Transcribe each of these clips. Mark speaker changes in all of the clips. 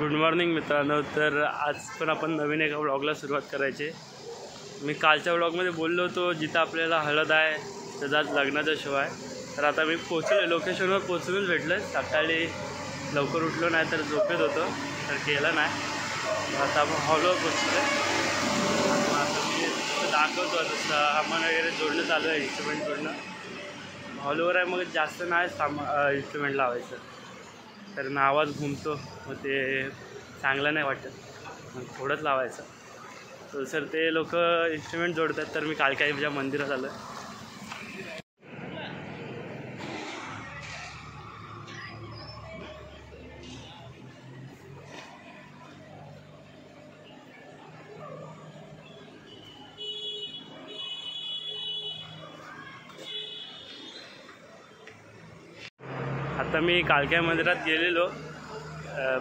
Speaker 1: Good morning मित्रांनो. तर आज पण आपण नवीन एका व्लॉगला सुरुवात करायची. मी कालच्या व्लॉगमध्ये बोललो होतो जिथं आपल्याला हळद आहे त्याचा आज लग्नाचा शो आहे. तर आता मी पोचलो, लोकेशनवर पोचूनच भेटलं. सकाळी लवकर उठलो नाही तर झोपेत होतो तर केलं नाही. आता आपण हॉलवर पोचलो. आता मी दाखवतो आता सामान वगैरे जोडणं चालू आहे, इन्स्ट्रुमेंट जोडणं हॉलवर आहे. मग जास्त नाही इन्स्ट्रुमेंट लावायचं तर ना आवाज घुमतो, मग ते चांगलं नाही वाटत, मग थोडंच लावायचं. तर सर ते लोक इन्स्ट्रुमेंट जोडतात तर मी कालकाईच्या मंदिरात आलो. आता मी कालकाई मंदिरात गेलेलो,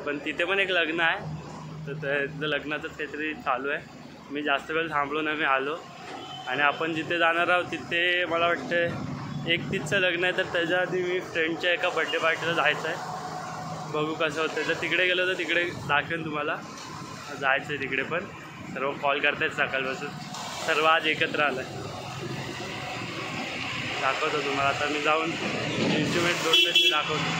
Speaker 1: पण तिथे पण एक लग्न आहे. तर तिथं लग्नाचंच काहीतरी चालू आहे. मी जास्त वेळ थांबलो नाही, मी आलो. आणि आपण जिथे जाणार आहोत तिथे मला वाटतं 31चं लग्न आहे. तर त्याच्या आधी मी फ्रेंडच्या एका बड्डे पार्टीला जायचं आहे. बघू कसं होतं. जर तिकडे गेलो तर तिकडे दाखवेन तुम्हाला. जायचं आहे तिकडे पण. सर्व कॉल करतायत सकाळपासून, सर्व आज एकत्र आलं आहे. दाखवतो तुम्हाला. आता मी जाऊन इन्स्ट्रुमेंट जोडलं ते दाखवतो.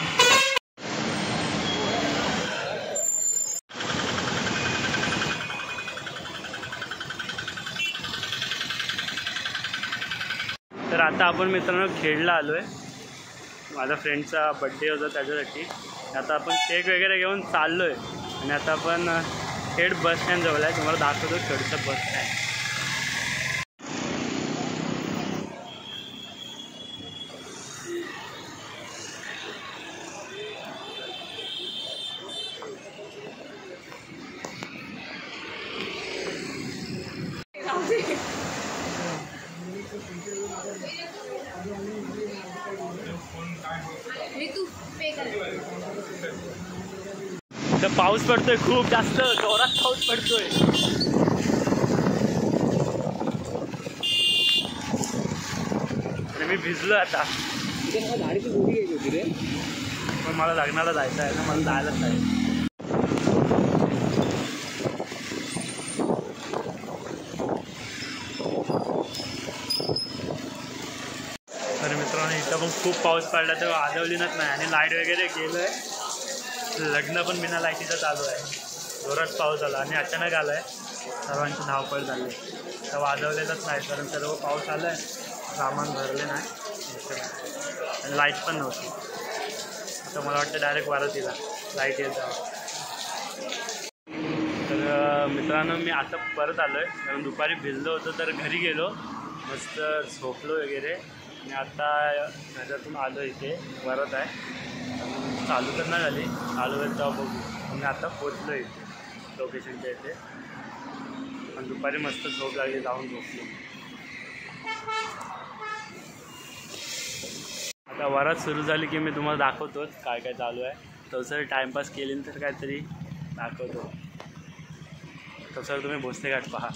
Speaker 1: तर आता आपण मित्रांनो खेडला आलो आहे. माझ्या फ्रेंडचा बड्डे होता त्याच्यासाठी. आता आपण केक वगैरे घेऊन चाललो आहे. आणि आता आपण खेड बस स्टँड जवळ आहे. तुम्हाला दाखवतो खेडचं बस स्टँड. इथं पाऊस पडतोय, खूप जास्त जोरात पाऊस पडतोय. आणि मी भिजलो आता. पण मला लग्नाला जायचं आहे ना, मला जायलाच नाही. तर मित्रांनो इथं पण खूप पाऊस पडला तर आदवलीनच नाही. आणि लाईट वगैरे गेलं आहे. लग्न पण बिना लाईटीचं चालू आहे. जोरात पाऊस आला आणि अचानक आला आहे. सर्वांची धावपळ झाली. तर वाजवलेलंच नाही कारण सर्व पाऊस आला आहे, सामान भरले नाही आणि लाईट पण नव्हती. आता मला वाटतं डायरेक्ट वारतीला लाईट येत जावं. तर मित्रांनो मी आता परत आलो आहे कारण दुपारी भिजलो होतो. तर घरी गेलो, मस्त झोपलो वगैरे. आणि आता घरातून आलो, इथे परत आहे. चालू तर नाही झाली, चालू आहे तेव्हा बघू. मी आता पोचलो इथे लोकेशनच्या इथे. पण दुपारी मस्त झोप लागली, जाऊन झोपलो. आता वरात सुरू झाली की मी तुम्हाला दाखवतोच काय काय चालू आहे. तसं टाईमपास केली तर काहीतरी दाखवतो. तसं तुम्ही भोसले घाट पहा.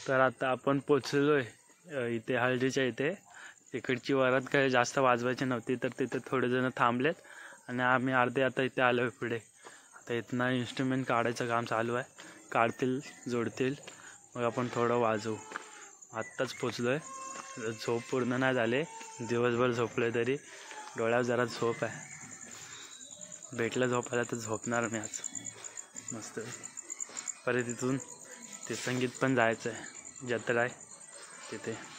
Speaker 1: तर आता आपण पोचलो आहे इथे हळदीच्या इथे. इकडची वरात काही जास्त वाजवायची नव्हती, तर तिथे थोडे जण थांबलेत आणि आम्ही अर्धे आता इथे आलो आहे पुढे. आता इथनं इन्स्ट्रुमेंट काढायचं काम चालू आहे. काढतील, जोडतील, मग आपण थोडं वाजवू. आत्ताच पोचलो आहे. झोप पूर्ण नाही झाले, दिवसभर झोपलो आहे तरी डोळ्यावर जरा झोप आहे. भेटलं झोपायला तर झोपणार मी आज मस्त. परत इथून ते संगीत पण जायचं आहे, जत्रा आहे तिथे.